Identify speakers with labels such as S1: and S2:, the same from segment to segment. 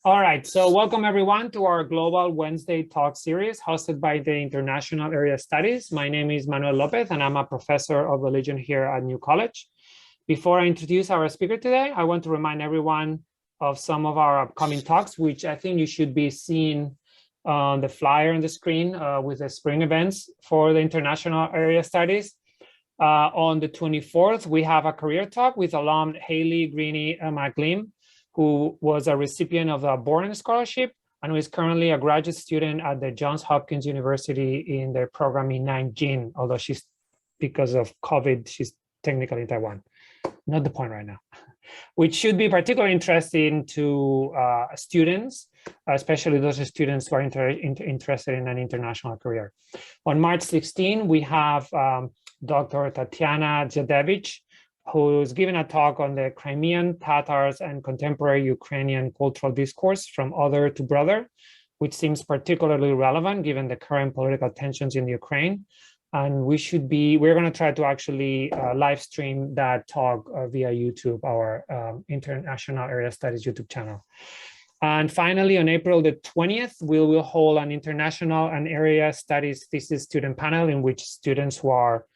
S1: All right, so welcome everyone to our Global Wednesday Talk series hosted by the International Area Studies. My name is Manuel Lopez and I'm a professor of religion here at New College. Before I introduce our speaker today, I want to remind everyone of some of our upcoming talks, which I think you should be seeing on the flyer on the screen with the spring events for the International Area Studies. On the 24th, we have a career talk with alum Haley Greene McLean, who was a recipient of a Boren Scholarship and who is currently a graduate student at the Johns Hopkins University in their program in Nanjing, although she's, because of COVID, she's technically in Taiwan. Not the point right now, which should be particularly interesting to students, especially those students who are interested in an international career. On March 16, we have Dr. Tatiana Jadevich, who's given a talk on the Crimean Tatars and contemporary Ukrainian cultural discourse from other to brother, which seems particularly relevant given the current political tensions in Ukraine. And we're going to try to actually live stream that talk via YouTube, our International Area Studies YouTube channel. And finally, on April the 20th, we will hold an International and Area Studies thesis student panel in which students who are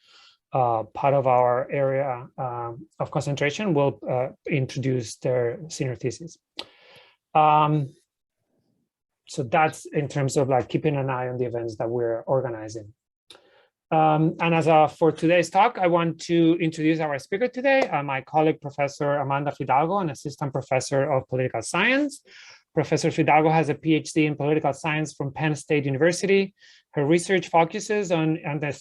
S1: part of our area of concentration will introduce their senior thesis. So that's in terms of like keeping an eye on the events that we're organizing. And for today's talk, I want to introduce our speaker today, my colleague, Professor Amanda Fidalgo, an assistant professor of political science. Professor Fidalgo has a PhD in political science from Penn State University. Her research focuses on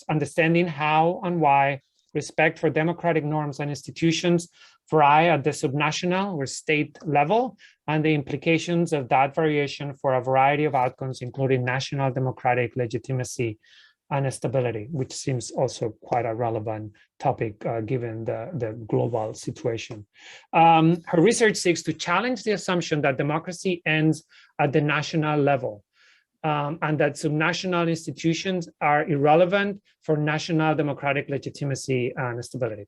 S1: understanding how and why respect for democratic norms and institutions vary at the subnational or state level, and the implications of that variation for a variety of outcomes, including national democratic legitimacy and stability, which seems also quite a relevant topic given the global situation. Her research seeks to challenge the assumption that democracy ends at the national level and that subnational institutions are irrelevant for national democratic legitimacy and stability.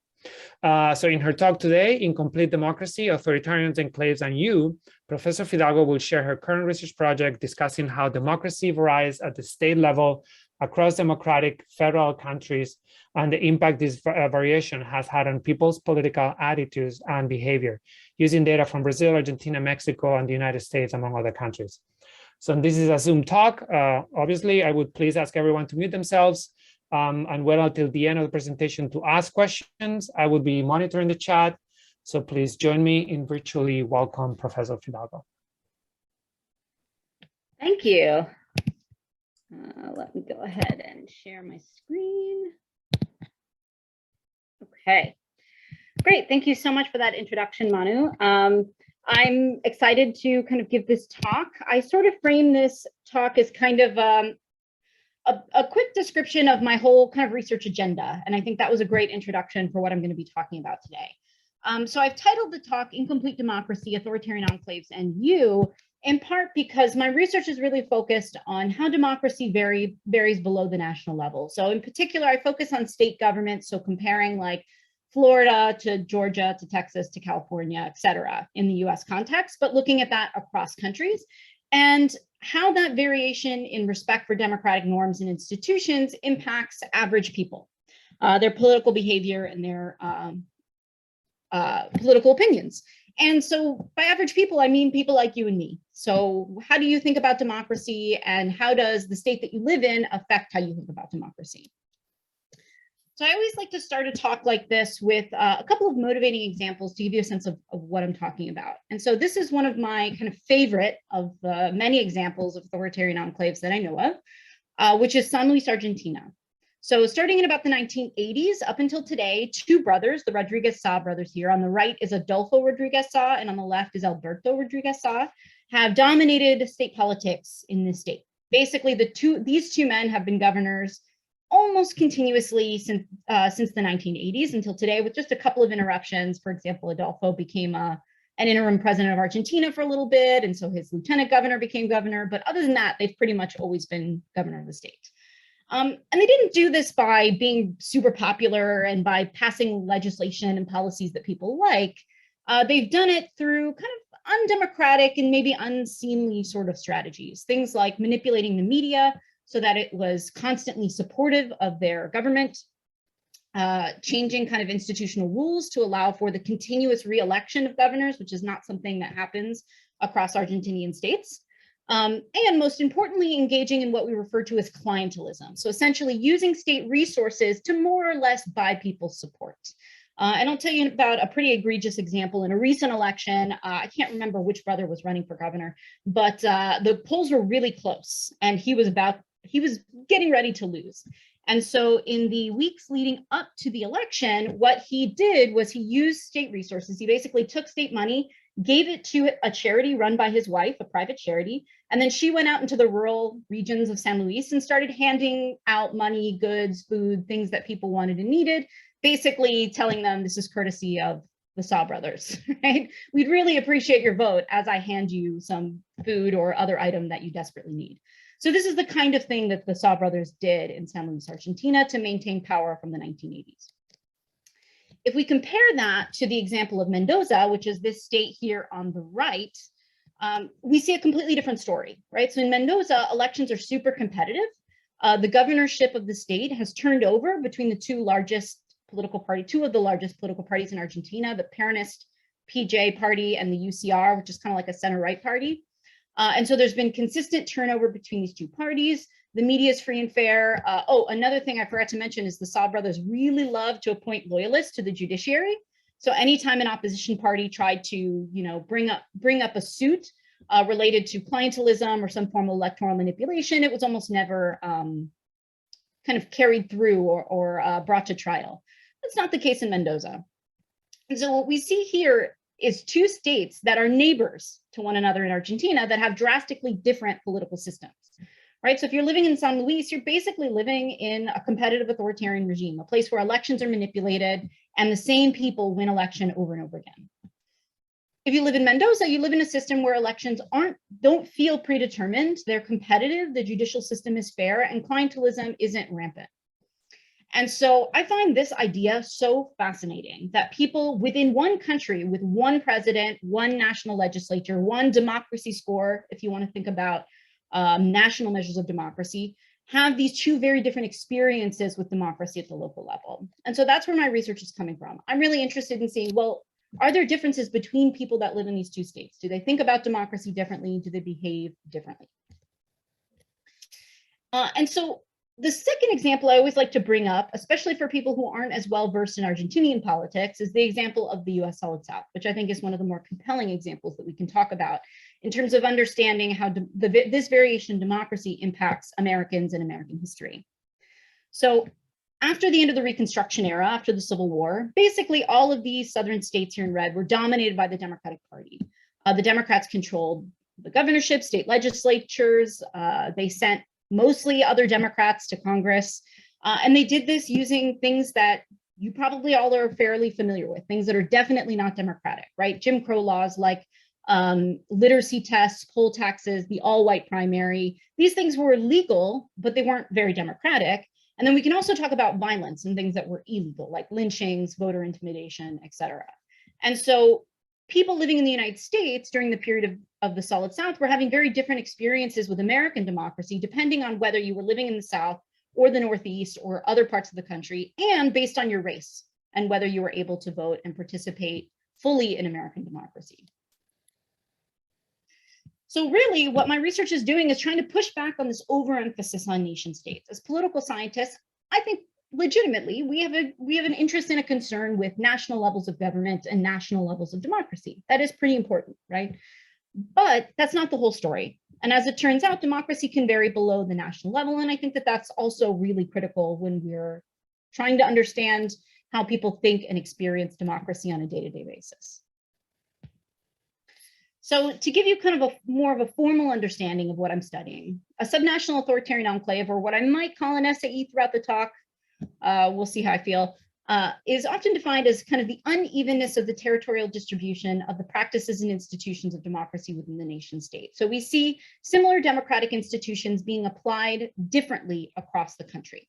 S1: So in her talk today, Incomplete Democracy, Authoritarian Enclaves and You, Professor Fidalgo will share her current research project discussing how democracy varies at the state level across democratic federal countries and the impact this variation has had on people's political attitudes and behavior, using data from Brazil, Argentina, Mexico, and the United States, among other countries. So this is a Zoom talk. Obviously, I would please ask everyone to mute themselves and wait until the end of the presentation to ask questions. I will be monitoring the chat, so please join me in virtually welcome Professor Fidalgo.
S2: Thank you. Let me go ahead and share my screen. Okay, great. Thank you so much for that introduction, Manu. I'm excited to kind of give this talk. I sort of frame this talk as kind of a quick description of my whole kind of research agenda. And I think that was a great introduction for what I'm going to be talking about today. So I've titled the talk Incomplete Democracy, Authoritarian Enclaves and You, in part because my research is really focused on how democracy varies below the national level. So in particular, I focus on state governments, so comparing like Florida to Georgia to Texas to California, et cetera, in the US context, but looking at that across countries and how that variation in respect for democratic norms and institutions impacts average people, their political behavior and their political opinions. And so by average people, I mean people like you and me. So how do you think about democracy, and how does the state that you live in affect how you think about democracy? So I always like to start a talk like this with a couple of motivating examples to give you a sense of what I'm talking about. And so this is one of my kind of favorite of the many examples of authoritarian enclaves that I know of, which is San Luis Argentina. So starting in about the 1980s up until today, two brothers, the Rodriguez Saa brothers here, on the right is Adolfo Rodriguez Saa and on the left is Alberto Rodriguez Saa, have dominated state politics in this state. Basically, these two men have been governors almost continuously since the 1980s until today, with just a couple of interruptions. For example, Adolfo became an interim president of Argentina for a little bit, and so his lieutenant governor became governor. But other than that, they've pretty much always been governor of the state. And they didn't do this by being super popular and by passing legislation and policies that people like. They've done it through kind undemocratic and maybe unseemly sort of strategies. Things like manipulating the media so that it was constantly supportive of their government, changing kind of institutional rules to allow for the continuous re-election of governors, which is not something that happens across Argentinian states. And most importantly, engaging in what we refer to as clientelism. So essentially using state resources to more or less buy people's support. And I'll tell you about a pretty egregious example in a recent election. I can't remember which brother was running for governor, but the polls were really close and he was getting ready to lose. And so in the weeks leading up to the election, what he did was he used state resources. He basically took state money, gave it to a charity run by his wife, a private charity, and then she went out into the rural regions of San Luis and started handing out money, goods, food, things that people wanted and needed, basically telling them this is courtesy of the Saw brothers, right? We'd really appreciate your vote as I hand you some food or other item that you desperately need. So this is the kind of thing that the Saw brothers did in San Luis, Argentina to maintain power from the 1980s. If we compare that to the example of Mendoza, which is this state here on the right, we see a completely different story, right? So in Mendoza, elections are super competitive. The governorship of the state has turned over between the two of the largest political parties in Argentina, the Peronist PJ party and the UCR, which is kind of like a center-right party. And so there's been consistent turnover between these two parties. The media is free and fair. Another thing I forgot to mention is the Saw brothers really love to appoint loyalists to the judiciary. So anytime an opposition party tried to, bring up a suit related to clientelism or some form of electoral manipulation, it was almost never kind of carried through or brought to trial. That's not the case in Mendoza. And so what we see here is two states that are neighbors to one another in Argentina that have drastically different political systems, right? So if you're living in San Luis, you're basically living in a competitive authoritarian regime, a place where elections are manipulated and the same people win election over and over again. If you live in Mendoza, you live in a system where elections don't feel predetermined, they're competitive, the judicial system is fair, and clientelism isn't rampant. And so I find this idea so fascinating that people within one country with one president, one national legislature, one democracy score, if you want to think about national measures of democracy, have these two very different experiences with democracy at the local level. And so that's where my research is coming from. I'm really interested in seeing, well, are there differences between people that live in these two states? Do they think about democracy differently? Do they behave differently? And so the second example I always like to bring up, especially for people who aren't as well versed in Argentinian politics, is the example of the US Solid South, which I think is one of the more compelling examples that we can talk about in terms of understanding how this variation in democracy impacts Americans and American history. So after the end of the Reconstruction era, after the Civil War, basically all of these southern states here in red were dominated by the Democratic Party. The Democrats controlled the governorship, state legislatures. They sent mostly other Democrats to Congress. And they did this using things that you probably all are fairly familiar with, things that are definitely not democratic, right? Jim Crow laws like literacy tests, poll taxes, the all-white primary. These things were legal, but they weren't very democratic. And then we can also talk about violence and things that were illegal, like lynchings, voter intimidation, et cetera. And so people living in the United States during the period of the Solid South were having very different experiences with American democracy, depending on whether you were living in the South or the Northeast or other parts of the country, and based on your race and whether you were able to vote and participate fully in American democracy. So really what my research is doing is trying to push back on this overemphasis on nation states. As political scientists, I think legitimately, we have an interest and a concern with national levels of government and national levels of democracy. That is pretty important, right? But that's not the whole story. And as it turns out, democracy can vary below the national level. And I think that that's also really critical when we're trying to understand how people think and experience democracy on a day-to-day basis. So to give you kind of more of a formal understanding of what I'm studying, a subnational authoritarian enclave, or what I might call an SAE throughout the talk, we'll see how I feel, is often defined as kind of the unevenness of the territorial distribution of the practices and institutions of democracy within the nation state. So we see similar democratic institutions being applied differently across the country.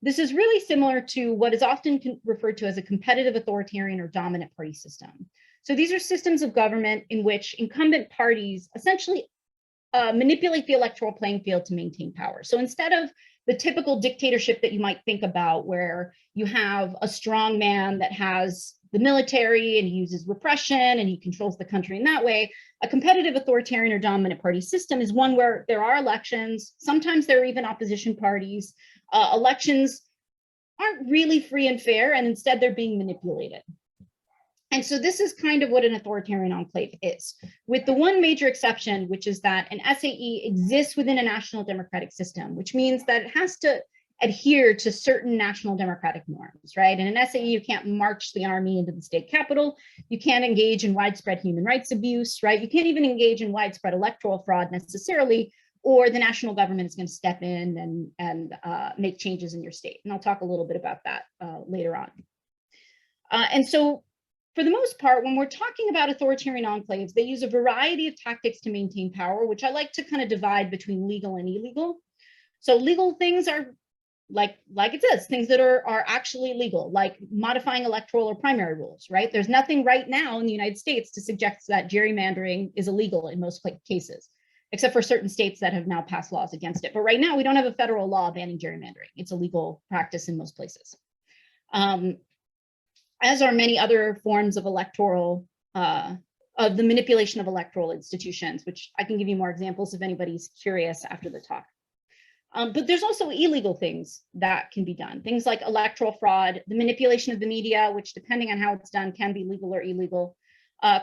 S2: This is really similar to what is often referred to as a competitive authoritarian or dominant party system. So these are systems of government in which incumbent parties essentially manipulate the electoral playing field to maintain power. So instead of the typical dictatorship that you might think about, where you have a strong man that has the military and he uses repression and he controls the country in that way, a competitive authoritarian or dominant party system is one where there are elections. Sometimes there are even opposition parties. Elections aren't really free and fair, and instead they're being manipulated. And so this is kind of what an authoritarian enclave is, with the one major exception, which is that an SAE exists within a national democratic system, which means that it has to adhere to certain national democratic norms, right? In an SAE, you can't march the army into the state capitol. You can't engage in widespread human rights abuse, right? You can't even engage in widespread electoral fraud necessarily, or the national government is going to step in and make changes in your state. And I'll talk a little bit about that later on. And so, for the most part, when we're talking about authoritarian enclaves, they use a variety of tactics to maintain power, which I like to kind of divide between legal and illegal. So legal things are like it says, things that are actually legal, like modifying electoral or primary rules, right? There's nothing right now in the United States to suggest that gerrymandering is illegal in most cases, except for certain states that have now passed laws against it. But right now, we don't have a federal law banning gerrymandering. It's a legal practice in most places. As are many other forms of electoral, of the manipulation of electoral institutions, which I can give you more examples if anybody's curious after the talk. But there's also illegal things that can be done. Things like electoral fraud, the manipulation of the media, which depending on how it's done can be legal or illegal,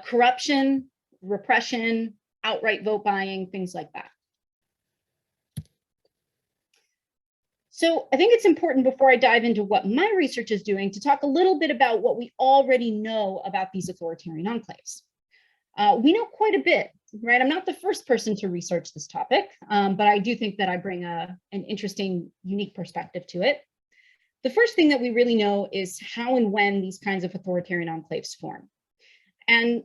S2: corruption, repression, outright vote buying, things like that. So I think it's important, before I dive into what my research is doing, to talk a little bit about what we already know about these authoritarian enclaves. We know quite a bit, right? I'm not the first person to research this topic, but I do think that I bring an interesting, unique perspective to it. The first thing that we really know is how and when these kinds of authoritarian enclaves form. And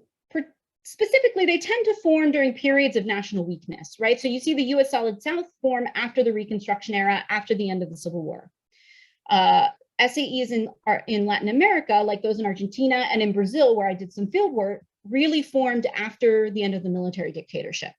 S2: specifically, they tend to form during periods of national weakness, right? So you see the US Solid South form after the Reconstruction era, after the end of the Civil War. SAEs in Latin America, like those in Argentina and in Brazil, where I did some field work, really formed after the end of the military dictatorship.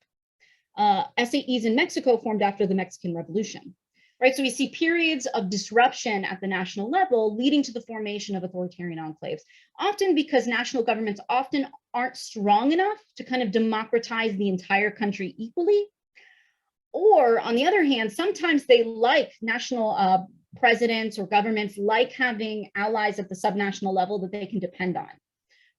S2: SAEs in Mexico formed after the Mexican Revolution, right? So we see periods of disruption at the national level leading to the formation of authoritarian enclaves, often because national governments often aren't strong enough to kind of democratize the entire country equally. Or on the other hand, sometimes they like national presidents or governments like having allies at the subnational level that they can depend on.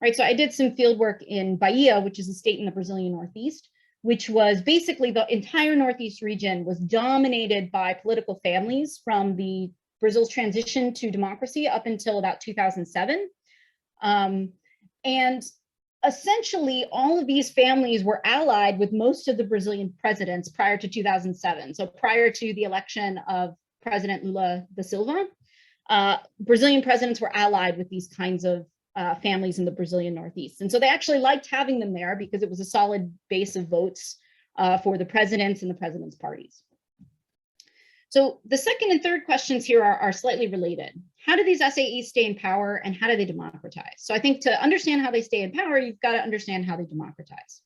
S2: Right, so I did some field work in Bahia, which is a state in the Brazilian Northeast, which was basically the entire Northeast region was dominated by political families from the Brazil's transition to democracy up until about 2007. And essentially, all of these families were allied with most of the Brazilian presidents prior to 2007. So prior to the election of President Lula da Silva, Brazilian presidents were allied with these kinds of families in the Brazilian Northeast. And so they actually liked having them there because it was a solid base of votes for the presidents and the president's parties. So the second and third questions here are slightly related. How do these SAEs stay in power and how do they democratize? So I think to understand how they stay in power, you've got to understand how they democratize.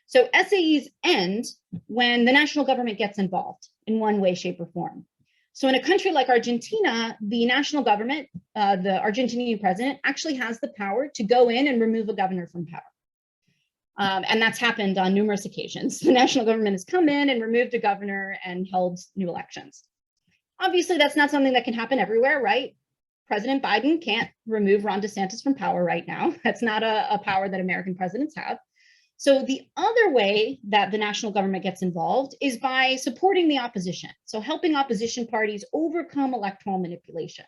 S2: So SAEs end when the national government gets involved in one way, shape, or form. So in a country like Argentina, the national government, the Argentinian president, actually has the power to go in and remove a governor from power. And that's happened on numerous occasions. The national government has come in and removed a governor and held new elections. Obviously, that's not something that can happen everywhere, right? President Biden can't remove Ron DeSantis from power right now. That's not a power that American presidents have. So the other way that the national government gets involved is by supporting the opposition. So helping opposition parties overcome electoral manipulation.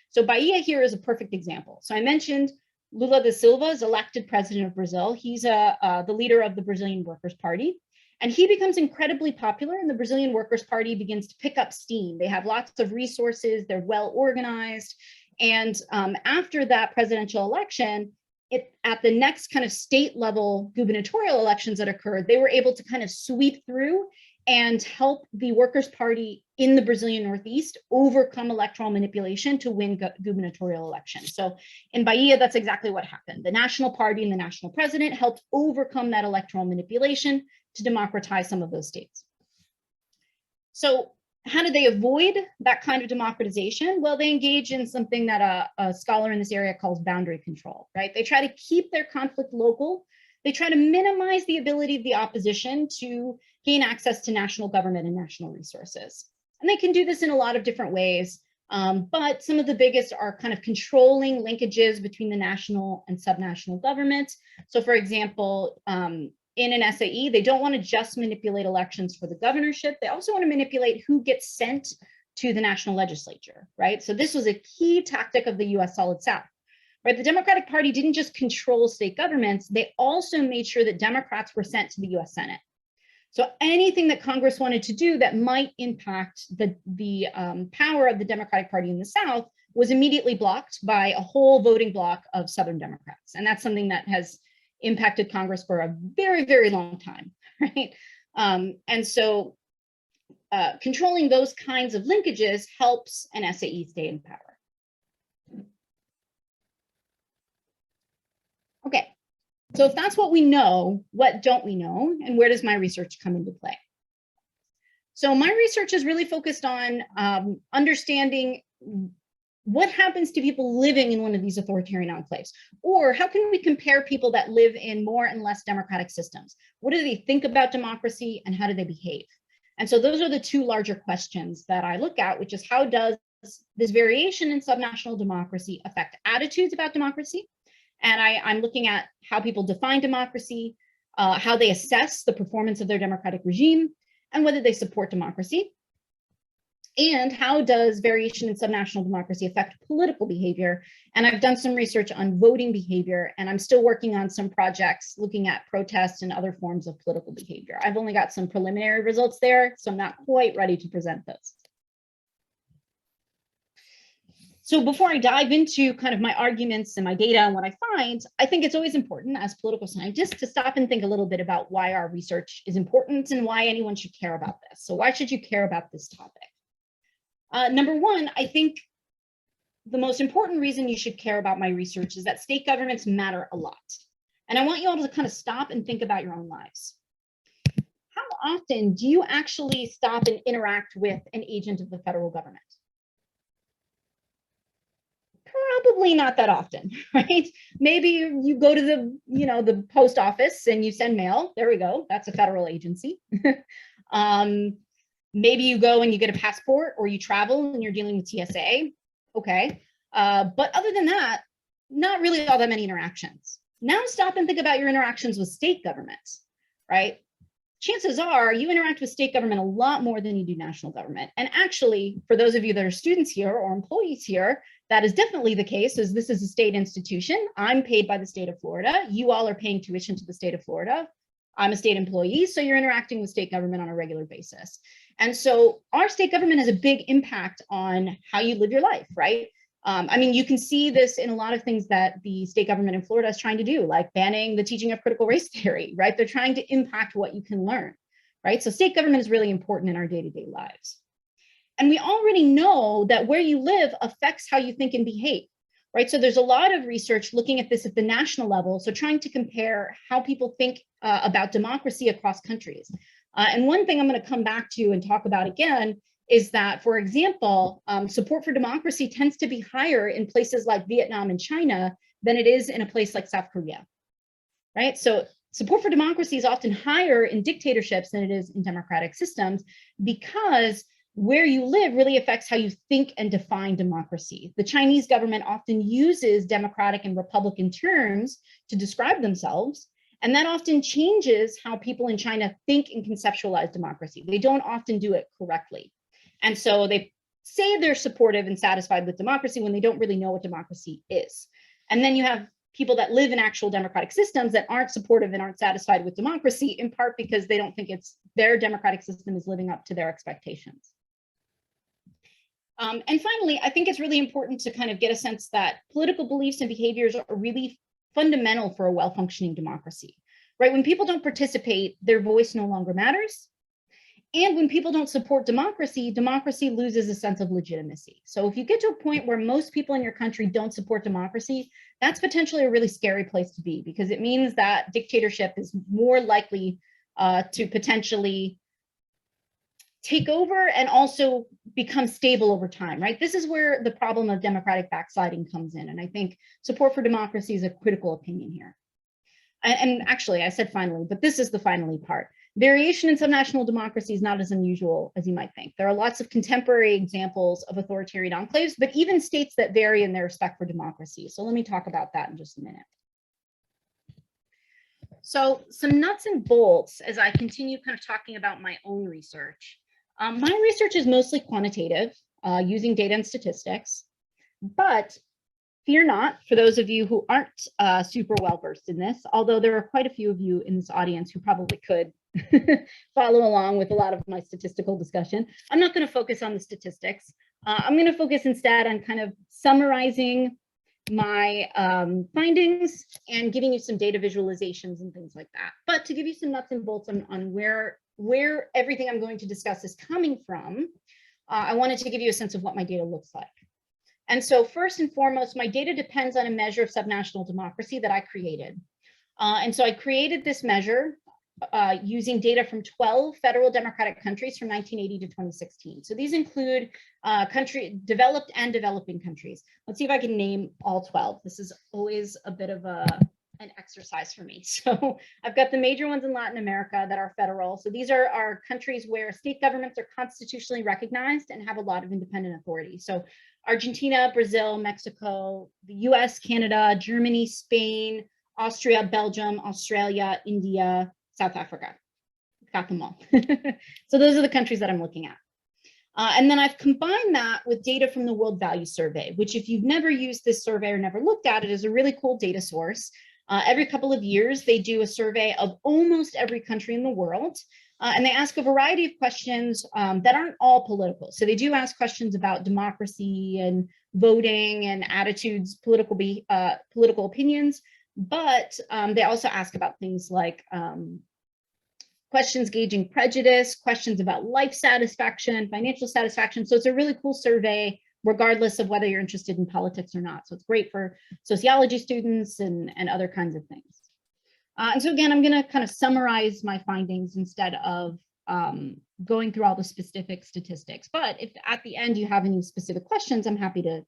S2: So Bahia here is a perfect example. So I mentioned Lula da Silva is elected president of Brazil. He's the leader of the Brazilian Workers' Party. And he becomes incredibly popular and the Brazilian Workers' Party begins to pick up steam. They have lots of resources, they're well organized. And after that presidential election, at the next kind of state level gubernatorial elections that occurred, they were able to kind of sweep through and help the Workers' Party in the Brazilian Northeast overcome electoral manipulation to win gubernatorial elections. So in Bahia, that's exactly what happened. The National Party and the national president helped overcome that electoral manipulation to democratize some of those states. So how do they avoid that kind of democratization? Well, they engage in something that a scholar in this area calls boundary control, right? They try to keep their conflict local. They try to minimize the ability of the opposition to gain access to national government and national resources. And they can do this in a lot of different ways, but some of the biggest are kind of controlling linkages between the national and subnational governments. So for example, in an SAE, they don't want to just manipulate elections for the governorship. They also want to manipulate who gets sent to the national legislature, right? So this was a key tactic of the US Solid South. Right, the Democratic Party didn't just control state governments, they also made sure that Democrats were sent to the US Senate. So anything that Congress wanted to do that might impact the power of the Democratic Party in the South was immediately blocked by a whole voting bloc of Southern Democrats. And that's something that has impacted Congress for a very, very long time, right? And so controlling those kinds of linkages helps an SAE stay in power. Okay, so if that's what we know, what don't we know, and where does my research come into play? So my research is really focused on understanding what happens to people living in one of these authoritarian enclaves, or how can we compare people that live in more and less democratic systems? What do they think about democracy and how do they behave? And so those are the two larger questions that I look at, which is how does this variation in subnational democracy affect attitudes about democracy? And I'm looking at how people define democracy, how they assess the performance of their democratic regime, and whether they support democracy. And how does variation in subnational democracy affect political behavior? And I've done some research on voting behavior, and I'm still working on some projects looking at protests and other forms of political behavior. I've only got some preliminary results there, so I'm not quite ready to present those. So before I dive into kind of my arguments and my data and what I find, I think it's always important as political scientists to stop and think a little bit about why our research is important and why anyone should care about this. So why should you care about this topic? Number one, I think the most important reason you should care about my research is that state governments matter a lot. And I want you all to kind of stop and think about your own lives. How often do you actually stop and interact with an agent of the federal government? Probably not that often, right? Maybe you go to the post office and you send mail. There we go. That's a federal agency. Maybe you go and you get a passport, or you travel and you're dealing with TSA. Okay. But other than that, not really all that many interactions. Now stop and think about your interactions with state governments, right? Chances are you interact with state government a lot more than you do national government. And actually, for those of you that are students here or employees here, that is definitely the case, as this is a state institution. I'm paid by the state of Florida. You all are paying tuition to the state of Florida. I'm a state employee, so you're interacting with state government on a regular basis. And so our state government has a big impact on how you live your life, right? I mean, you can see this in a lot of things that the state government in Florida is trying to do, like banning the teaching of critical race theory, right? They're trying to impact what you can learn, right? So state government is really important in our day-to-day lives. And we already know that where you live affects how you think and behave, right? So there's a lot of research looking at this at the national level, so trying to compare how people think about democracy across countries. And one thing I'm going to come back to and talk about again is that, for example, support for democracy tends to be higher in places like Vietnam and China than it is in a place like South Korea, right? So support for democracy is often higher in dictatorships than it is in democratic systems, because where you live really affects how you think and define democracy. The Chinese government often uses democratic and republican terms to describe themselves, and that often changes how people in China think and conceptualize democracy. They don't often do it correctly. And so they say they're supportive and satisfied with democracy when they don't really know what democracy is. And then you have people that live in actual democratic systems that aren't supportive and aren't satisfied with democracy, in part because they don't think their democratic system is living up to their expectations. And finally, I think it's really important to kind of get a sense that political beliefs and behaviors are really fundamental for a well-functioning democracy, right? When people don't participate, their voice no longer matters. And when people don't support democracy, democracy loses a sense of legitimacy. So if you get to a point where most people in your country don't support democracy, that's potentially a really scary place to be, because it means that dictatorship is more likely to potentially take over and also become stable over time, right? This is where the problem of democratic backsliding comes in. And I think support for democracy is a critical opinion here. And actually, I said finally, but this is the finally part. Variation in subnational democracy is not as unusual as you might think. There are lots of contemporary examples of authoritarian enclaves, but even states that vary in their respect for democracy. So let me talk about that in just a minute. So some nuts and bolts as I continue kind of talking about my own research. My research is mostly quantitative, using data and statistics, but fear not, for those of you who aren't super well versed in this, although there are quite a few of you in this audience who probably could follow along with a lot of my statistical discussion. I'm not going to focus on the statistics. I'm going to focus instead on kind of summarizing my findings and giving you some data visualizations and things like that. But to give you some nuts and bolts on where everything I'm going to discuss is coming from, I wanted to give you a sense of what my data looks like. And so first and foremost, my data depends on a measure of subnational democracy that I created. And so I created this measure using data from 12 federal democratic countries from 1980 to 2016. So these include developed and developing countries. Let's see if I can name all 12. This is always a bit of an exercise for me. So I've got the major ones in Latin America that are federal. So these are countries where state governments are constitutionally recognized and have a lot of independent authority. So Argentina, Brazil, Mexico, the US, Canada, Germany, Spain, Austria, Belgium, Australia, India, South Africa. Got them all. So those are the countries that I'm looking at. And then I've combined that with data from the World Value Survey, which if you've never used this survey or never looked at it, is a really cool data source. Every couple of years, they do a survey of almost every country in the world. And they ask a variety of questions that aren't all political. So they do ask questions about democracy and voting and attitudes, political opinions, but they also ask about things like questions gauging prejudice, questions about life satisfaction, financial satisfaction. So it's a really cool survey, regardless of whether you're interested in politics or not. So it's great for sociology students and other kinds of things. And so again, I'm going to kind of summarize my findings instead of going through all the specific statistics. But if at the end you have any specific questions, I'm happy to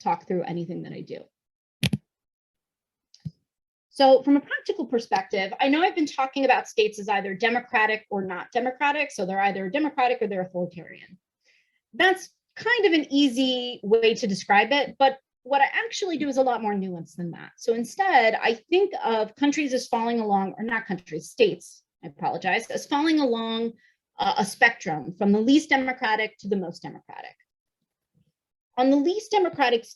S2: talk through anything that I do. So from a practical perspective, I know I've been talking about states as either democratic or not democratic. So they're either democratic or they're authoritarian. That's kind of an easy way to describe it, but what I actually do is a lot more nuanced than that. So instead, I think of countries as falling along, or not countries, states, I apologize, as falling along a spectrum from the least democratic to the most democratic. On the least democratic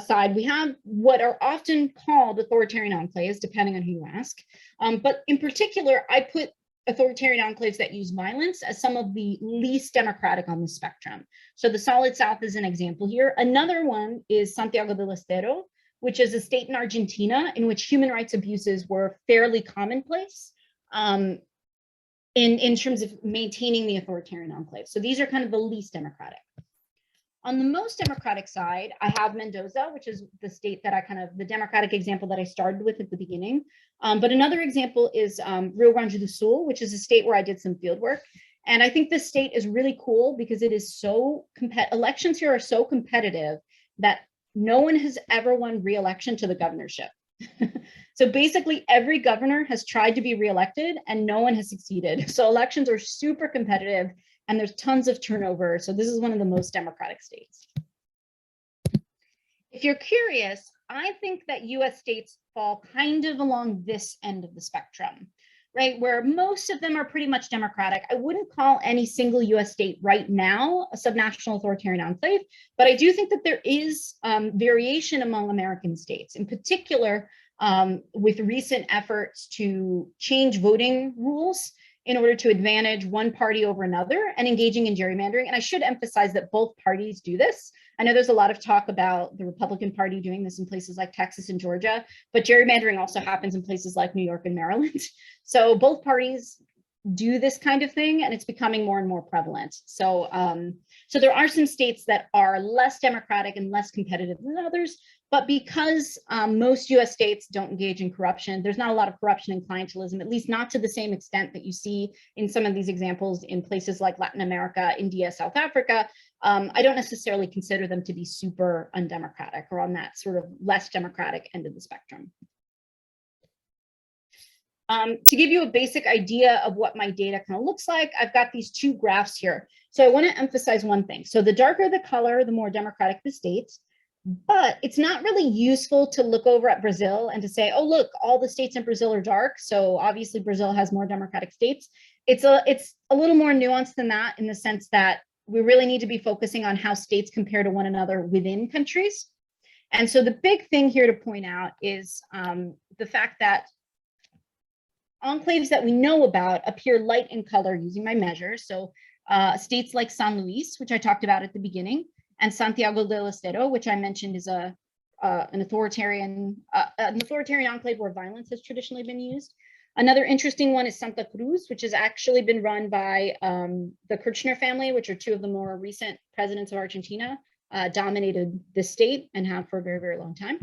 S2: side, we have what are often called authoritarian enclaves, depending on who you ask. But in particular, I put authoritarian enclaves that use violence as some of the least democratic on the spectrum. So the Solid South is an example here. Another one is Santiago del Estero, which is a state in Argentina in which human rights abuses were fairly commonplace in terms of maintaining the authoritarian enclave. So these are kind of the least democratic. On the most democratic side, I have Mendoza, which is the state that the democratic example that I started with at the beginning. But another example is Rio Grande do Sul, which is a state where I did some field work. And I think this state is really cool because it is so elections here are so competitive that no one has ever won re-election to the governorship. So basically every governor has tried to be reelected and no one has succeeded. So elections are super competitive and there's tons of turnover. So this is one of the most democratic states. If you're curious, I think that US states fall kind of along this end of the spectrum, right? Where most of them are pretty much democratic. I wouldn't call any single US state right now a subnational authoritarian enclave, but I do think that there is variation among American states, in particular with recent efforts to change voting rules in order to advantage one party over another and engaging in gerrymandering. And I should emphasize that both parties do this. I know there's a lot of talk about the Republican Party doing this in places like Texas and Georgia, but gerrymandering also happens in places like New York and Maryland. So both parties do this kind of thing, and it's becoming more and more prevalent. So, so there are some states that are less democratic and less competitive than others, but because most US states don't engage in corruption, there's not a lot of corruption and clientelism, at least not to the same extent that you see in some of these examples in places like Latin America, India, South Africa. I don't necessarily consider them to be super undemocratic or on that sort of less democratic end of the spectrum. To give you a basic idea of what my data kind of looks like, I've got these two graphs here. So I want to emphasize one thing. So the darker the color, the more democratic the states. But it's not really useful to look over at Brazil and to say, oh, look, all the states in Brazil are dark. So obviously Brazil has more democratic states. It's a little more nuanced than that, in the sense that we really need to be focusing on how states compare to one another within countries. And so the big thing here to point out is the fact that enclaves that we know about appear light in color using my measures. So states like San Luis, which I talked about at the beginning, and Santiago del Estero, which I mentioned is an authoritarian enclave where violence has traditionally been used. Another interesting one is Santa Cruz, which has actually been run by the Kirchner family, which are two of the more recent presidents of Argentina, dominated the state and have for a very, very long time.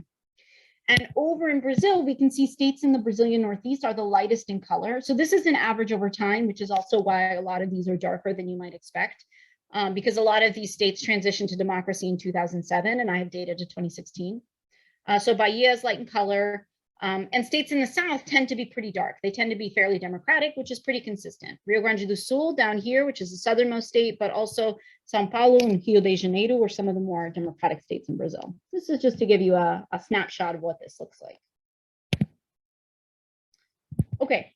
S2: And over in Brazil, we can see states in the Brazilian Northeast are the lightest in color. So this is an average over time, which is also why a lot of these are darker than you might expect, because a lot of these states transitioned to democracy in 2007, and I have data to 2016. So Bahia is light in color, and states in the South tend to be pretty dark. They tend to be fairly democratic, which is pretty consistent. Rio Grande do Sul down here, which is the southernmost state, but also São Paulo and Rio de Janeiro are some of the more democratic states in Brazil. This is just to give you a snapshot of what this looks like. Okay,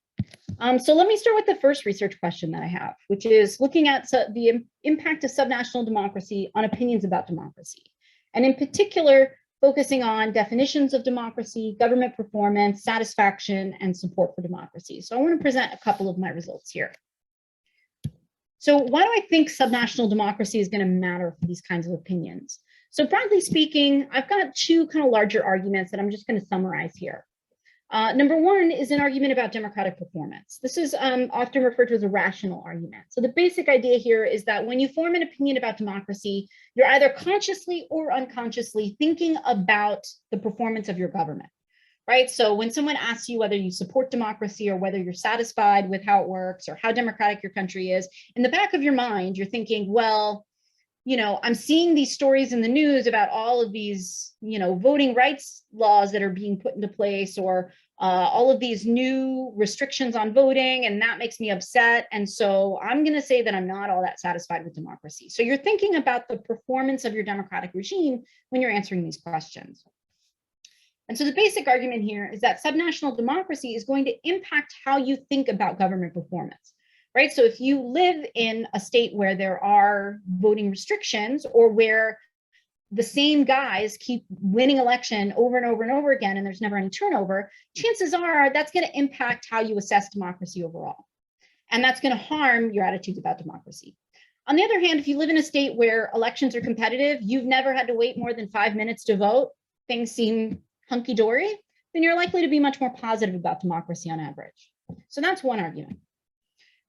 S2: so let me start with the first research question that I have, which is looking at the impact of subnational democracy on opinions about democracy. And in particular, focusing on definitions of democracy, government performance, satisfaction, and support for democracy. So I want to present a couple of my results here. So why do I think subnational democracy is going to matter for these kinds of opinions? So broadly speaking, I've got two kind of larger arguments that I'm just going to summarize here. Number one is an argument about democratic performance. This is often referred to as a rational argument. So the basic idea here is that when you form an opinion about democracy, you're either consciously or unconsciously thinking about the performance of your government, right? So when someone asks you whether you support democracy or whether you're satisfied with how it works or how democratic your country is, in the back of your mind, you're thinking, well, you know, I'm seeing these stories in the news about all of these, you know, voting rights laws that are being put into place, or all of these new restrictions on voting, and that makes me upset. And so I'm going to say that I'm not all that satisfied with democracy. So you're thinking about the performance of your democratic regime when you're answering these questions. And so the basic argument here is that subnational democracy is going to impact how you think about government performance. Right. So if you live in a state where there are voting restrictions, or where the same guys keep winning election over and over and over again, and there's never any turnover, chances are that's going to impact how you assess democracy overall. And that's going to harm your attitudes about democracy. On the other hand, if you live in a state where elections are competitive, you've never had to wait more than 5 minutes to vote, things seem hunky-dory, then you're likely to be much more positive about democracy on average. So that's one argument.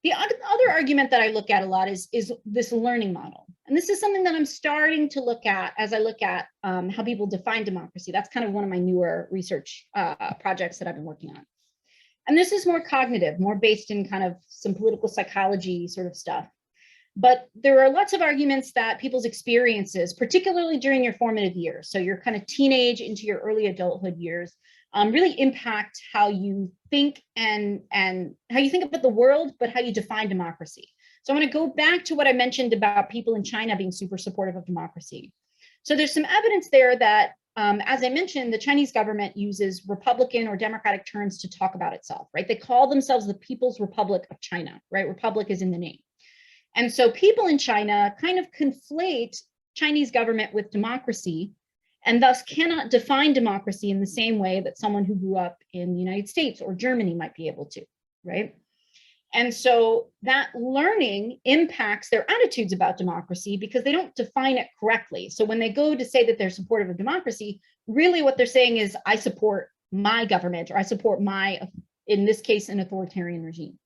S2: The other argument that I look at a lot is this learning model. And this is something that I'm starting to look at as I look at how people define democracy. That's kind of one of my newer research projects that I've been working on. And this is more cognitive, more based in kind of some political psychology sort of stuff. But there are lots of arguments that people's experiences, particularly during your formative years, so your kind of teenage into your early adulthood years, really impact how you think and how you think about the world, but how you define democracy. So I want to go back to what I mentioned about people in China being super supportive of democracy. So there's some evidence there that, as I mentioned, the Chinese government uses Republican or democratic terms to talk about itself, right? They call themselves the People's Republic of China, right? Republic is in the name. And so people in China kind of conflate Chinese government with democracy, and thus cannot define democracy in the same way that someone who grew up in the United States or Germany might be able to, right? And so that learning impacts their attitudes about democracy because they don't define it correctly. So when they go to say that they're supportive of democracy, really what they're saying is, I support my government, or I support my, in this case, an authoritarian regime.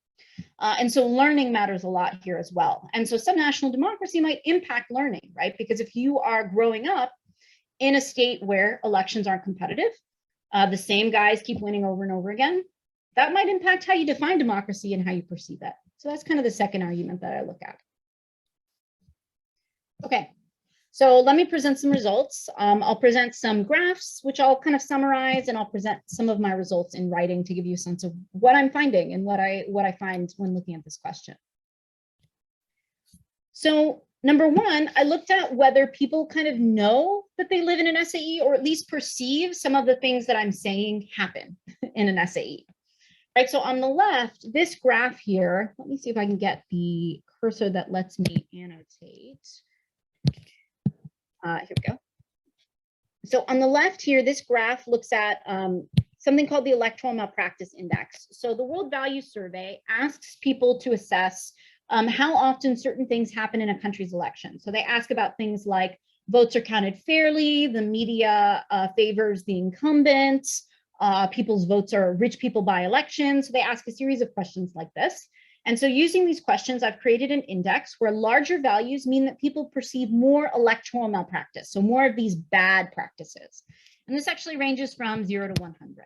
S2: And so learning matters a lot here as well. And so subnational democracy might impact learning, right? Because if you are growing up in a state where elections aren't competitive, the same guys keep winning over and over again, that might impact how you define democracy and how you perceive it. So that's kind of the second argument that I look at. Okay, so let me present some results. I'll present some graphs, which I'll kind of summarize, and I'll present some of my results in writing to give you a sense of what I'm finding and what I find when looking at this question. So number one, I looked at whether people kind of know that they live in an SAE, or at least perceive some of the things that I'm saying happen in an SAE. Right, so on the left, this graph here, let me see if I can get the cursor that lets me annotate. Here we go. So on the left here, this graph looks at something called the Electoral Malpractice Index. So the World Values Survey asks people to assess how often certain things happen in a country's election. So they ask about things like votes are counted fairly, the media favors the incumbents, people's votes are rich people buy elections. So they ask a series of questions like this. And so using these questions, I've created an index where larger values mean that people perceive more electoral malpractice, so more of these bad practices. And this actually ranges from 0 to 100.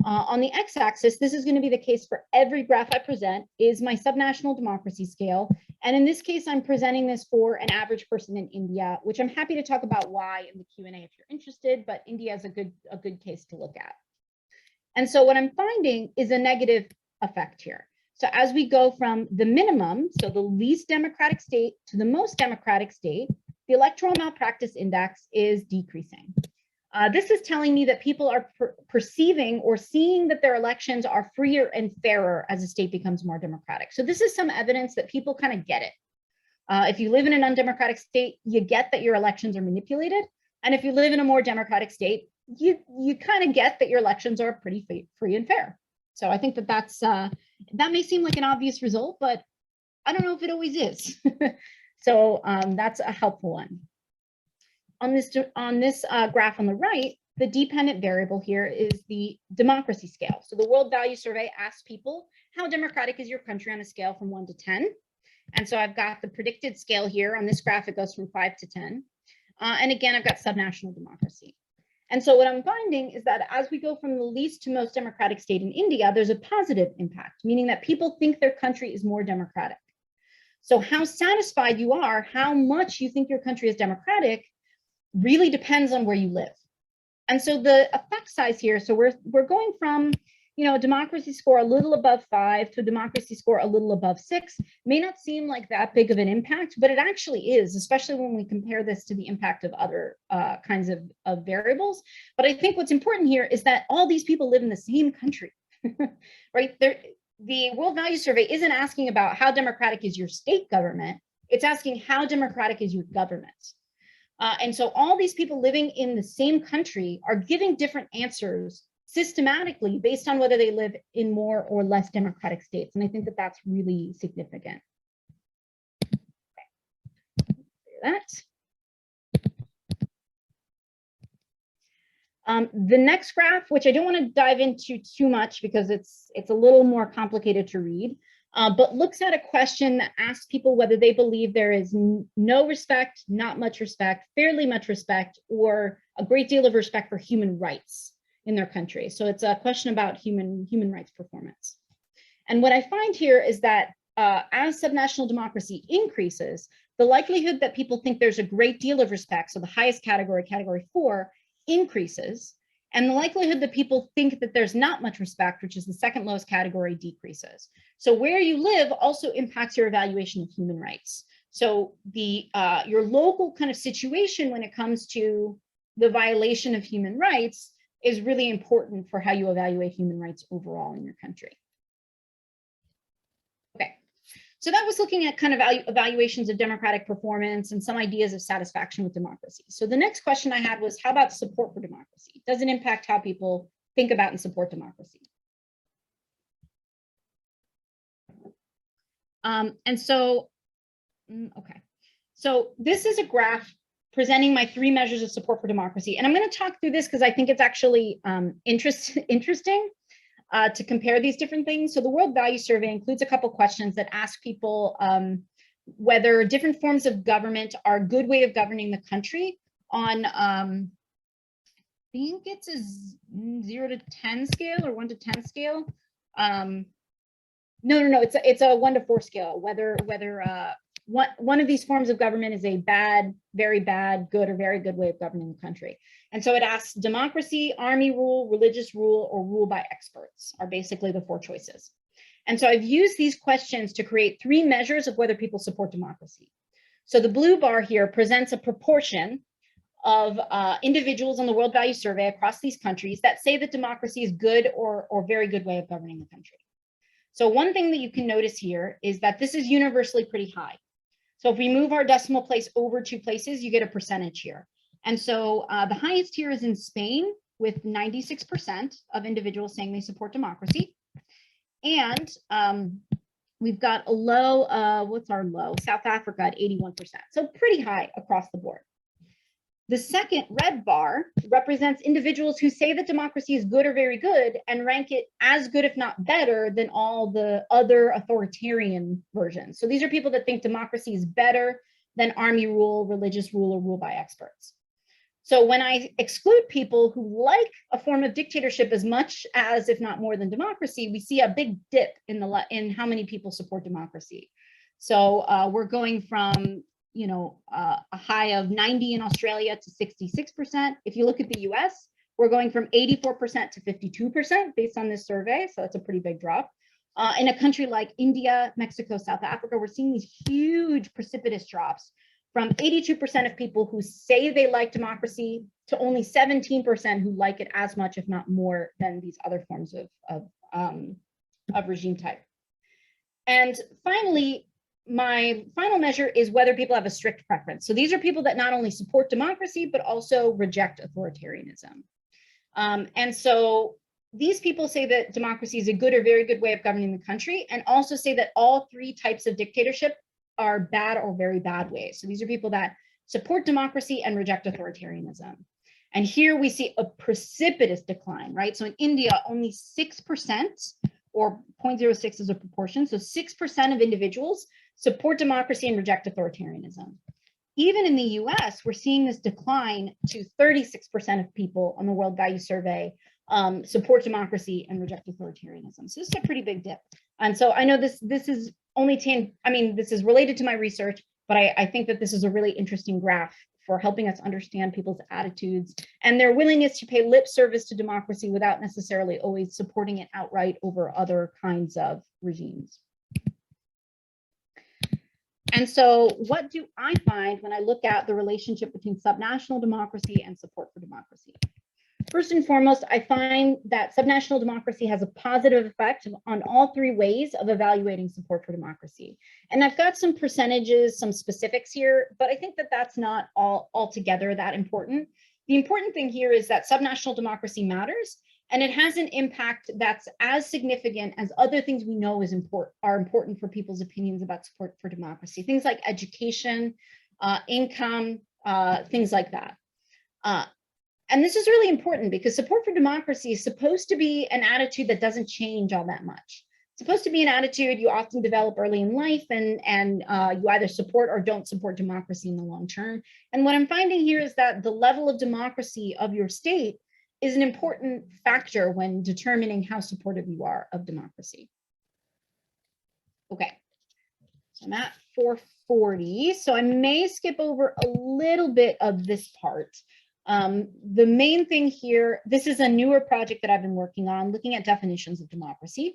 S2: On the x-axis, this is going to be the case for every graph I present, is my subnational democracy scale. And in this case, I'm presenting this for an average person in India, which I'm happy to talk about why in the Q&A if you're interested, but India is a good case to look at. And so what I'm finding is a negative effect here. So as we go from the minimum, so the least democratic state, to the most democratic state, the electoral malpractice index is decreasing. This is telling me that people are perceiving or seeing that their elections are freer and fairer as a state becomes more democratic. So this is some evidence that people kind of get it. If you live in an undemocratic state, you get that your elections are manipulated. And if you live in a more democratic state, you kind of get that your elections are pretty free and fair. So I think that that may seem like an obvious result, but I don't know if it always is. So that's a helpful one. On this graph on the right, the dependent variable here is the democracy scale. So the World Values Survey asks people, how democratic is your country on a scale from 1 to 10? And so I've got the predicted scale here. On this graph, it goes from 5 to 10. And again, I've got subnational democracy. And so what I'm finding is that as we go from the least to most democratic state in India, there's a positive impact, meaning that people think their country is more democratic. So how satisfied you are, how much you think your country is democratic, really depends on where you live. And so the effect size here, so we're going from, a democracy score a little above 5 to a democracy score a little above 6. May not seem like that big of an impact, but it actually is, especially when we compare this to the impact of other kinds of variables. But I think what's important here is that all these people live in the same country, right? The World Values Survey isn't asking about how democratic is your state government. It's asking how democratic is your government. And so all these people living in the same country are giving different answers systematically based on whether they live in more or less democratic states. And I think that that's really significant. Okay. The next graph, which I don't want to dive into too much because it's a little more complicated to read, but looks at a question that asks people whether they believe there is no respect, not much respect, fairly much respect, or a great deal of respect for human rights in their country. So it's a question about human rights performance. And what I find here is that as subnational democracy increases, the likelihood that people think there's a great deal of respect, so the highest category, category 4, increases, and the likelihood that people think that there's not much respect, which is the second lowest category, decreases. So where you live also impacts your evaluation of human rights. So your local kind of situation when it comes to the violation of human rights is really important for how you evaluate human rights overall in your country. Okay, so that was looking at kind of evaluations of democratic performance and some ideas of satisfaction with democracy. So the next question I had was, how about support for democracy? Does it impact how people think about and support democracy? And so, okay, so this is a graph presenting my 3 measures of support for democracy. And I'm going to talk through this because I think it's actually interesting. to compare these different things. So the World Value Survey includes a couple questions that ask people whether different forms of government are a good way of governing the country on, I think it's a 0 to 10 scale or 1 to 10 scale. No, it's a 1 to 4 scale, whether one of these forms of government is a bad, very bad, good, or very good way of governing the country. And so it asks democracy, army rule, religious rule, or rule by experts are basically the 4 choices. And so I've used these questions to create 3 measures of whether people support democracy. So the blue bar here presents a proportion of individuals on the World Value Survey across these countries that say that democracy is good or very good way of governing the country. So one thing that you can notice here is that this is universally pretty high. So if we move our decimal place over 2 places, you get a percentage here. And so the highest here is in Spain with 96% of individuals saying they support democracy. And we've got a low, what's our low? South Africa at 81%. So pretty high across the board. The second red bar represents individuals who say that democracy is good or very good and rank it as good, if not better, than all the other authoritarian versions. So these are people that think democracy is better than army rule, religious rule, or rule by experts. So when I exclude people who like a form of dictatorship as much as, if not more than democracy, we see a big dip in how many people support democracy. So we're going from a high of 90 in Australia to 66%. If you look at the US, we're going from 84% to 52% based on this survey. So that's a pretty big drop. In a country like India, Mexico, South Africa, we're seeing these huge precipitous drops from 82% of people who say they like democracy to only 17% who like it as much, if not more, than these other forms of regime type. And finally, my final measure is whether people have a strict preference. So these are people that not only support democracy, but also reject authoritarianism. And so these people say that democracy is a good or very good way of governing the country, and also say that all 3 types of dictatorship are bad or very bad ways. So these are people that support democracy and reject authoritarianism. And here we see a precipitous decline, right? So in India, only 6%, or 0.06 is a proportion. So 6% of individuals support democracy and reject authoritarianism. Even in the US, we're seeing this decline to 36% of people on the World Value Survey support democracy and reject authoritarianism. So this is a pretty big dip. And so I know this is only 10, this is related to my research, but I think that this is a really interesting graph for helping us understand people's attitudes and their willingness to pay lip service to democracy without necessarily always supporting it outright over other kinds of regimes. And so what do I find when I look at the relationship between subnational democracy and support for democracy? First and foremost, I find that subnational democracy has a positive effect on all 3 ways of evaluating support for democracy. And I've got some percentages, some specifics here, but I think that that's not altogether that important. The important thing here is that subnational democracy matters, and it has an impact that's as significant as other things we know are important for people's opinions about support for democracy. Things like education, income, things like that. And this is really important because support for democracy is supposed to be an attitude that doesn't change all that much. It's supposed to be an attitude you often develop early in life, and you either support or don't support democracy in the long term. And what I'm finding here is that the level of democracy of your state is an important factor when determining how supportive you are of democracy. Okay, so I'm at 440, so I may skip over a little bit of this part. The main thing here, this is a newer project that I've been working on, looking at definitions of democracy.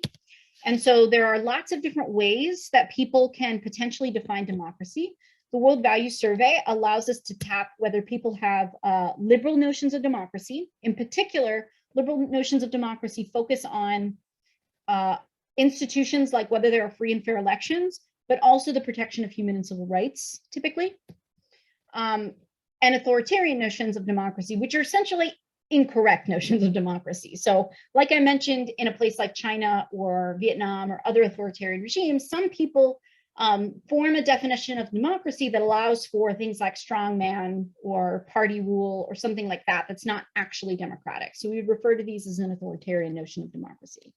S2: And so there are lots of different ways that people can potentially define democracy. The World Value Survey allows us to tap whether people have liberal notions of democracy. In particular, liberal notions of democracy focus on institutions like whether there are free and fair elections, but also the protection of human and civil rights, typically. And authoritarian notions of democracy, which are essentially incorrect notions of democracy. So like I mentioned, in a place like China or Vietnam or other authoritarian regimes, some people form a definition of democracy that allows for things like strongman or party rule or something like that that's not actually democratic. So we would refer to these as an authoritarian notion of democracy.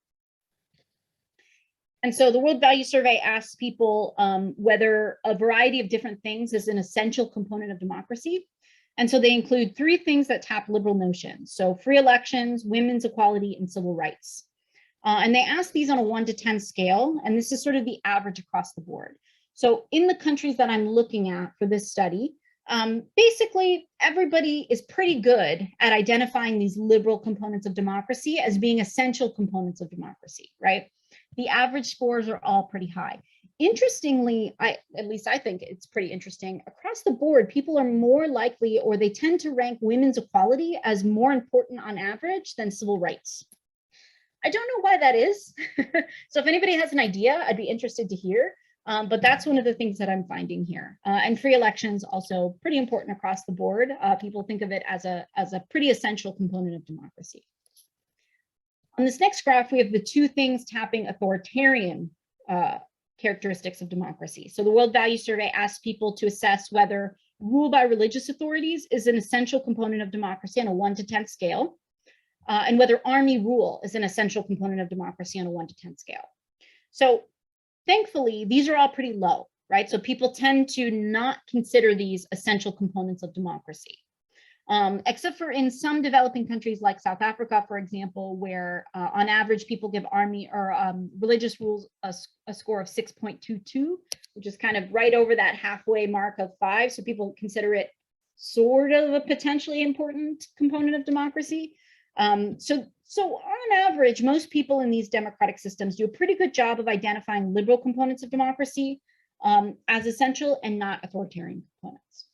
S2: And so the World Value Survey asks people whether a variety of different things is an essential component of democracy. And so they include 3 things that tap liberal notions. So free elections, women's equality, and civil rights. And they ask these on a 1 to 10 scale, and this is sort of the average across the board. So in the countries that I'm looking at for this study, basically everybody is pretty good at identifying these liberal components of democracy as being essential components of democracy, right? The average scores are all pretty high. Interestingly, at least I think it's pretty interesting, across the board, people are more likely, or they tend to rank women's equality as more important on average than civil rights. I don't know why that is. So if anybody has an idea, I'd be interested to hear. But that's one of the things that I'm finding here. And free elections also pretty important across the board. People think of it as a pretty essential component of democracy. On this next graph, we have the 2 things tapping authoritarian characteristics of democracy. So the World Value Survey asks people to assess whether rule by religious authorities is an essential component of democracy on a 1 to 10 scale, and whether army rule is an essential component of democracy on a 1 to 10 scale. So thankfully, these are all pretty low, right? So people tend to not consider these essential components of democracy. Except for in some developing countries like South Africa, for example, where on average people give army or religious rules a score of 6.22, which is kind of right over that halfway mark of 5. So people consider it sort of a potentially important component of democracy. So on average, most people in these democratic systems do a pretty good job of identifying liberal components of democracy as essential and not authoritarian components.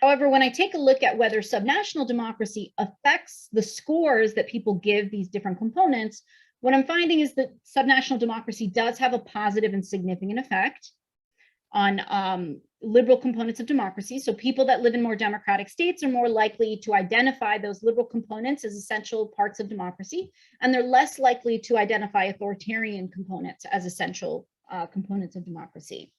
S2: However, when I take a look at whether subnational democracy affects the scores that people give these different components, what I'm finding is that subnational democracy does have a positive and significant effect on liberal components of democracy. So people that live in more democratic states are more likely to identify those liberal components as essential parts of democracy, and they're less likely to identify authoritarian components as essential components of democracy.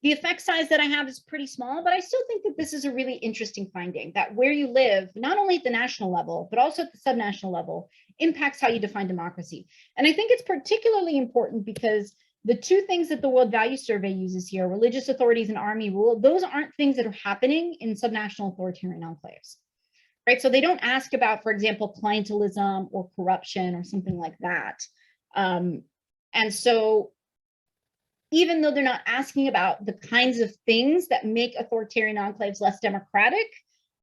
S2: The effect size that I have is pretty small, but I still think that this is a really interesting finding, that where you live, not only at the national level, but also at the subnational level, impacts how you define democracy. And I think it's particularly important because the 2 things that the World Value Survey uses here, religious authorities and army rule, those aren't things that are happening in subnational authoritarian enclaves, right? So they don't ask about, for example, clientelism or corruption or something like that. And so even though they're not asking about the kinds of things that make authoritarian enclaves less democratic,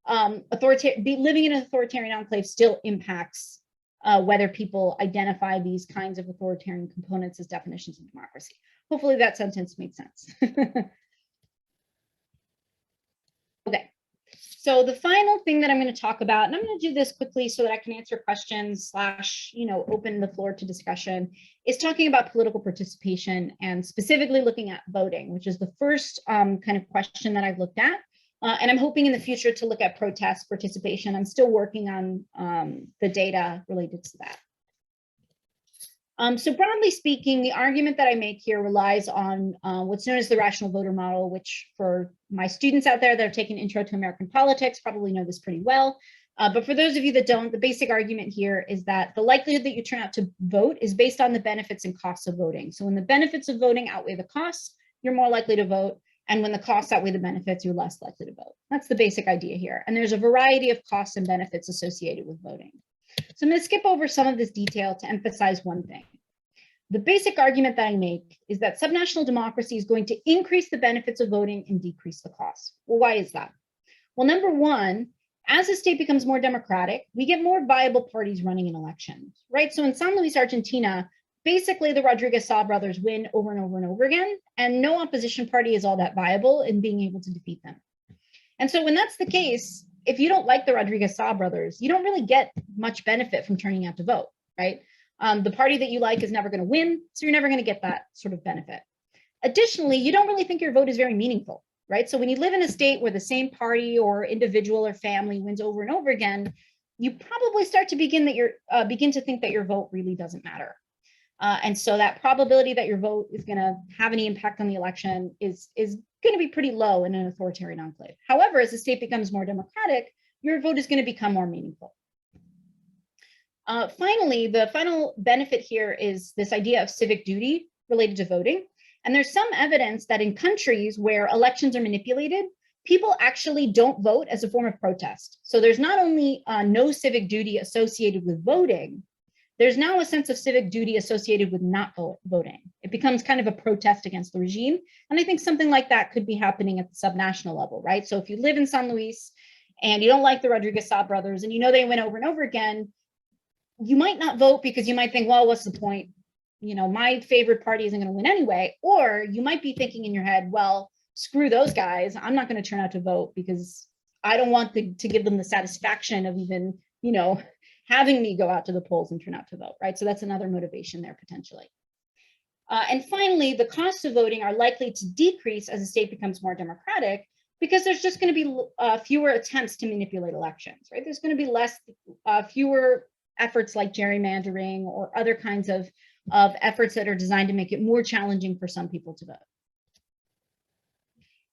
S2: living in an authoritarian enclave still impacts whether people identify these kinds of authoritarian components as definitions of democracy. Hopefully that sentence made sense. Okay, so the final thing that I'm going to talk about, and I'm going to do this quickly so that I can answer questions / open the floor to discussion, is talking about political participation and specifically looking at voting, which is the first kind of question that I've looked at. And I'm hoping in the future to look at protest participation. I'm still working on the data related to that. So broadly speaking, the argument that I make here relies on what's known as the rational voter model, which for my students out there that have taken Intro to American Politics probably know this pretty well. But for those of you that don't, the basic argument here is that the likelihood that you turn out to vote is based on the benefits and costs of voting. So when the benefits of voting outweigh the costs, you're more likely to vote. And when the costs outweigh the benefits, you're less likely to vote. That's the basic idea here. And there's a variety of costs and benefits associated with voting. So I'm going to skip over some of this detail to emphasize one thing. The basic argument that I make is that subnational democracy is going to increase the benefits of voting and decrease the costs. Well, why is that? Well, number one, as a state becomes more democratic, we get more viable parties running in elections, right? So in San Luis, Argentina, basically the Rodriguez-Saw brothers win over and over and over again, and no opposition party is all that viable in being able to defeat them. And so when that's the case, if you don't like the Rodriguez-Saw brothers, you don't really get much benefit from turning out to vote, right? The party that you like is never going to win, so you're never going to get that sort of benefit. Additionally, you don't really think your vote is very meaningful, right? So when you live in a state where the same party or individual or family wins over and over again, you probably start to begin to think that your vote really doesn't matter. And so that probability that your vote is going to have any impact on the election is going to be pretty low in an authoritarian enclave. However, as the state becomes more democratic, your vote is going to become more meaningful. Finally, the final benefit here is this idea of civic duty related to voting. And there's some evidence that in countries where elections are manipulated, people actually don't vote as a form of protest. So there's not only no civic duty associated with voting, there's now a sense of civic duty associated with not voting. It becomes kind of a protest against the regime. And I think something like that could be happening at the subnational level, right? So if you live in San Luis and you don't like the Rodriguez Saab brothers and you know they win over and over again, you might not vote because you might think, well, what's the point? You know, my favorite party isn't going to win anyway. Or you might be thinking in your head, well, screw those guys. I'm not going to turn out to vote because I don't want to give them the satisfaction of even, you know, having me go out to the polls and turn out to vote, right? So that's another motivation there potentially. And finally, the costs of voting are likely to decrease as the state becomes more democratic because there's just going to be fewer attempts to manipulate elections, right? There's going to be fewer efforts like gerrymandering or other kinds of efforts that are designed to make it more challenging for some people to vote.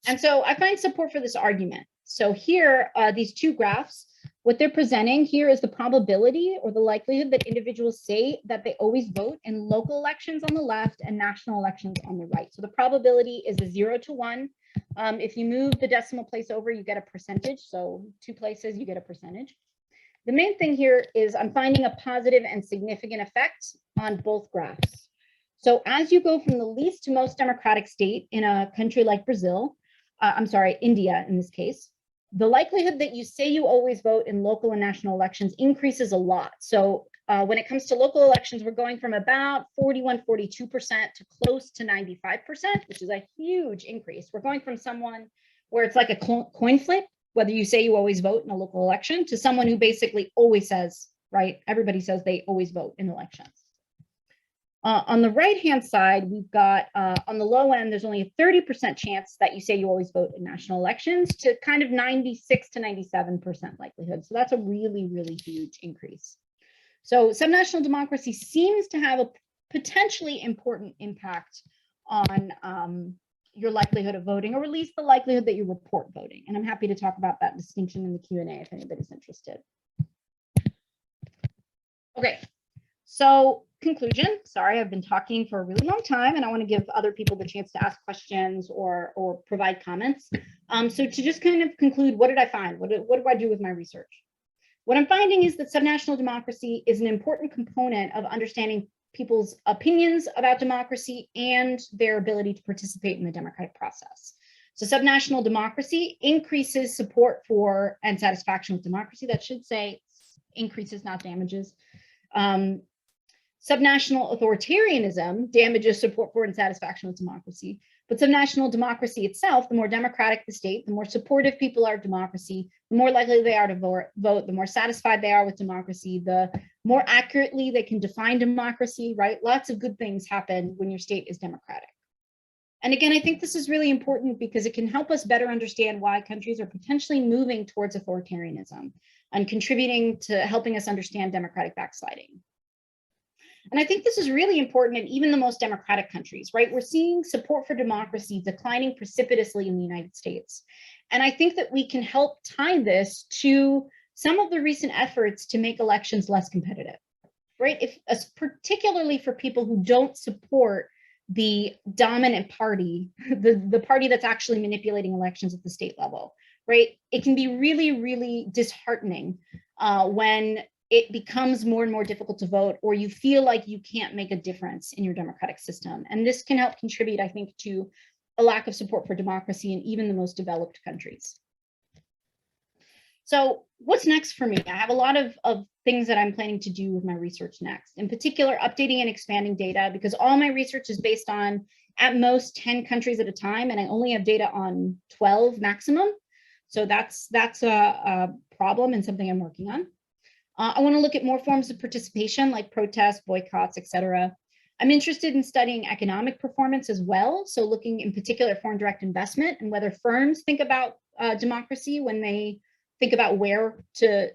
S2: And so I find support for this argument. So here, these two graphs, what they're presenting here is the probability or the likelihood that individuals say that they always vote in local elections on the left and national elections on the right. So the probability is a 0 to 1. If you move the decimal place over, you get a percentage. So 2 places, you get a percentage. The main thing here is I'm finding a positive and significant effect on both graphs. So as you go from the least to most democratic state in a country like Brazil, India in this case, the likelihood that you say you always vote in local and national elections increases a lot. So when it comes to local elections, we're going from about 41-42% to close to 95%, which is a huge increase. We're going from someone where it's like a coin flip, whether you say you always vote in a local election, to someone who basically always says, right, everybody says they always vote in elections. On the right-hand side, we've got, on the low end, there's only a 30% chance that you say you always vote in national elections to kind of 96 to 97% likelihood. So that's a really, really huge increase. So subnational democracy seems to have a potentially important impact on your likelihood of voting, or at least the likelihood that you report voting. And I'm happy to talk about that distinction in the Q&A if anybody's interested. Okay, so conclusion. Sorry, I've been talking for a really long time and I want to give other people the chance to ask questions or provide comments. So to just kind of conclude, what did I find? What do I do with my research? What I'm finding is that subnational democracy is an important component of understanding people's opinions about democracy and their ability to participate in the democratic process. So subnational democracy increases support for and satisfaction with democracy. That should say increases, not damages. Subnational authoritarianism damages support for and satisfaction with democracy. But subnational democracy itself, the more democratic the state, the more supportive people are of democracy, the more likely they are to vote, the more satisfied they are with democracy, the more accurately they can define democracy, right? Lots of good things happen when your state is democratic. And again, I think this is really important because it can help us better understand why countries are potentially moving towards authoritarianism and contributing to helping us understand democratic backsliding. And I think this is really important in even the most democratic countries, right? We're seeing support for democracy declining precipitously in the United States. And I think that we can help tie this to some of the recent efforts to make elections less competitive, right? Particularly for people who don't support the dominant party, the party that's actually manipulating elections at the state level, right? It can be really, really disheartening when it becomes more and more difficult to vote, or you feel like you can't make a difference in your democratic system. And this can help contribute, I think, to a lack of support for democracy in even the most developed countries. So what's next for me? I have a lot of things that I'm planning to do with my research next. In particular, updating and expanding data, because all my research is based on at most 10 countries at a time, and I only have data on 12 maximum. So that's a problem and something I'm working on. I want to look at more forms of participation like protests, boycotts, etc. I'm interested in studying economic performance as well. So looking in particular at foreign direct investment and whether firms think about democracy when they think about where to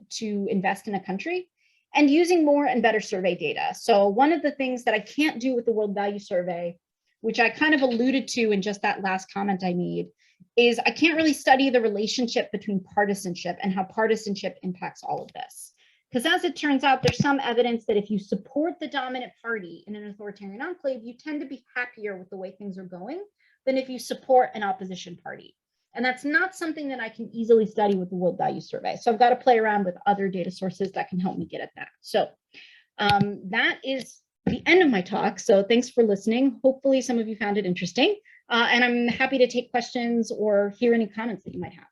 S2: invest in a country, and using more and better survey data. So one of the things that I can't do with the World Value Survey, which I kind of alluded to in just that last comment I made, is I can't really study the relationship between partisanship and how partisanship impacts all of this. Because as it turns out, there's some evidence that if you support the dominant party in an authoritarian enclave, you tend to be happier with the way things are going than if you support an opposition party. And that's not something that I can easily study with the World Value Survey. So I've got to play around with other data sources that can help me get at that. So that is the end of my talk. So thanks for listening. Hopefully some of you found it interesting. And I'm happy to take questions or hear any comments that you might have.